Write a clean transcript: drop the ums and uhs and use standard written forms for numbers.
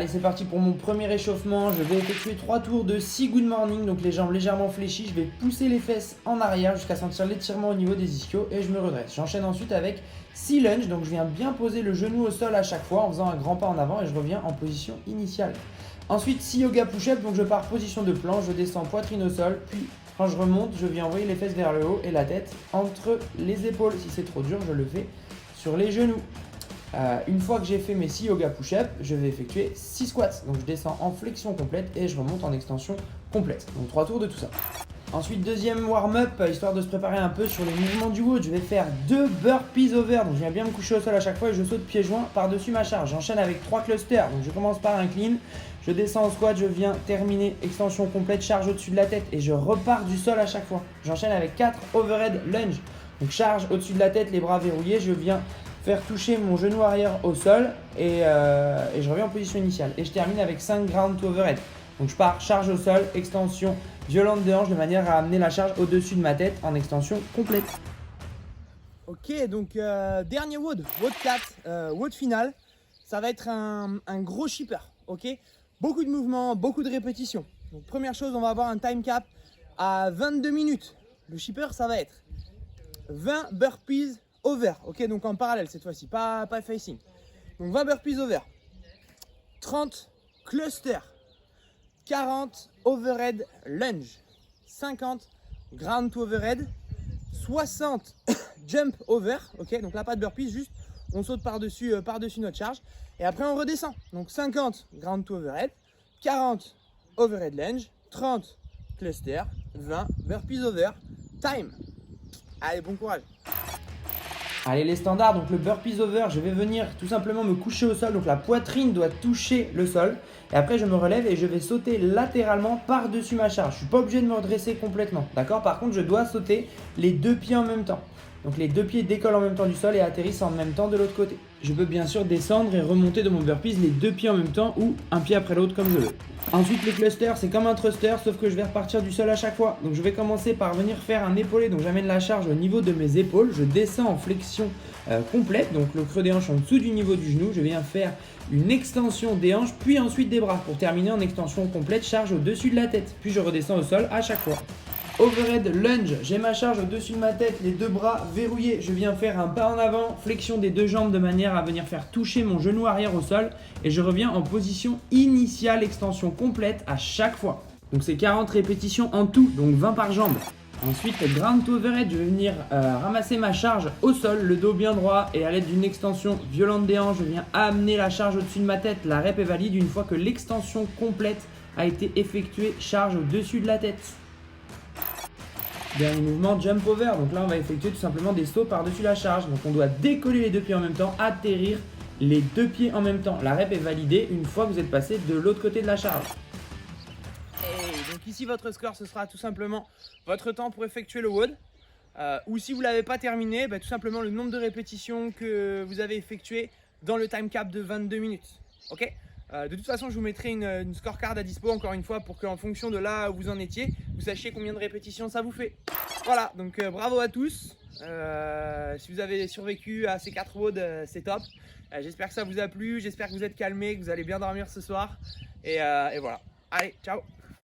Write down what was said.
Allez, c'est parti pour mon premier échauffement. Je vais effectuer 3 tours de 6 good morning, donc les jambes légèrement fléchies. Je vais pousser les fesses en arrière jusqu'à sentir l'étirement au niveau des ischios et je me redresse. J'enchaîne ensuite avec 6 lunges, donc je viens bien poser le genou au sol à chaque fois en faisant un grand pas en avant et je reviens en position initiale. Ensuite 6 yoga push-up, donc je pars position de planche, je descends poitrine au sol, puis quand je remonte, je viens envoyer les fesses vers le haut et la tête entre les épaules. Si c'est trop dur, je le fais sur les genoux. Une fois que j'ai fait mes 6 yoga push-up, je vais effectuer 6 squats. Donc je descends en flexion complète et je remonte en extension complète. Donc 3 tours de tout ça. Ensuite, deuxième warm-up, histoire de se préparer un peu sur les mouvements du WOD. Je vais faire 2 burpees over. Donc je viens bien me coucher au sol à chaque fois et je saute pieds joints par-dessus ma charge. J'enchaîne avec 3 clusters. Donc je commence par un clean, je descends au squat, je viens terminer extension complète, charge au-dessus de la tête et je repars du sol à chaque fois. J'enchaîne avec 4 overhead lunge. Donc charge au-dessus de la tête, les bras verrouillés, je viens faire toucher mon genou arrière au sol et je reviens en position initiale. Et je termine avec 5 ground to overhead. Donc je pars charge au sol, extension violente de hanche de manière à amener la charge au-dessus de ma tête en extension complète. Ok, donc dernier WOD 4, WOD final. Ça va être un gros shipper, ok. Beaucoup de mouvements, beaucoup de répétitions. Donc première chose, on va avoir un time cap à 22 minutes. Le shipper, ça va être 20 burpees over, ok, donc en parallèle cette fois-ci, pas facing. Donc 20 burpees over, 30 clusters, 40 overhead lunge, 50 ground to overhead, 60 jump over, ok, donc là pas de burpees, juste on saute par-dessus notre charge et après on redescend. Donc 50 ground to overhead, 40 overhead lunge, 30 clusters, 20 burpees over, time. Allez, bon courage. Allez, les standards, donc le burpees over, je vais venir tout simplement me coucher au sol, donc la poitrine doit toucher le sol. Et après, je me relève et je vais sauter latéralement par-dessus ma charge. Je ne suis pas obligé de me redresser complètement, d'accord? Par contre, je dois sauter les 2 pieds en même temps. Donc les 2 pieds décollent en même temps du sol et atterrissent en même temps de l'autre côté. Je peux bien sûr descendre et remonter de mon burpees les 2 pieds en même temps ou un pied après l'autre comme je veux. Ensuite les clusters, c'est comme un thruster sauf que je vais repartir du sol à chaque fois. Donc je vais commencer par venir faire un épaulé, donc j'amène la charge au niveau de mes épaules, je descends en flexion complète, donc le creux des hanches en dessous du niveau du genou, je viens faire une extension des hanches puis ensuite des bras pour terminer en extension complète, charge au-dessus de la tête, puis je redescends au sol à chaque fois. Overhead lunge, j'ai ma charge au-dessus de ma tête, les 2 bras verrouillés. Je viens faire un pas en avant, flexion des 2 jambes de manière à venir faire toucher mon genou arrière au sol. Et je reviens en position initiale, extension complète à chaque fois. Donc c'est 40 répétitions en tout, donc 20 par jambe. Ensuite, ground to overhead, je vais venir ramasser ma charge au sol, le dos bien droit et à l'aide d'une extension violente des hanches, je viens amener la charge au-dessus de ma tête. La rep est valide une fois que l'extension complète a été effectuée, charge au-dessus de la tête. Dernier mouvement, jump over. Donc là, on va effectuer tout simplement des sauts par-dessus la charge. Donc on doit décoller les 2 pieds en même temps, atterrir les 2 pieds en même temps. La rep est validée une fois que vous êtes passé de l'autre côté de la charge. Et donc ici, votre score, ce sera tout simplement votre temps pour effectuer le WOD. Ou si vous ne l'avez pas terminé, tout simplement le nombre de répétitions que vous avez effectué dans le time cap de 22 minutes. Ok ? De toute façon, je vous mettrai une scorecard à dispo encore une fois pour qu'en fonction de là où vous en étiez, vous sachiez combien de répétitions ça vous fait. Voilà, donc bravo à tous. Si vous avez survécu à ces 4 WOD, c'est top. J'espère que ça vous a plu, j'espère que vous êtes calmés, que vous allez bien dormir ce soir. Et voilà. Allez, ciao!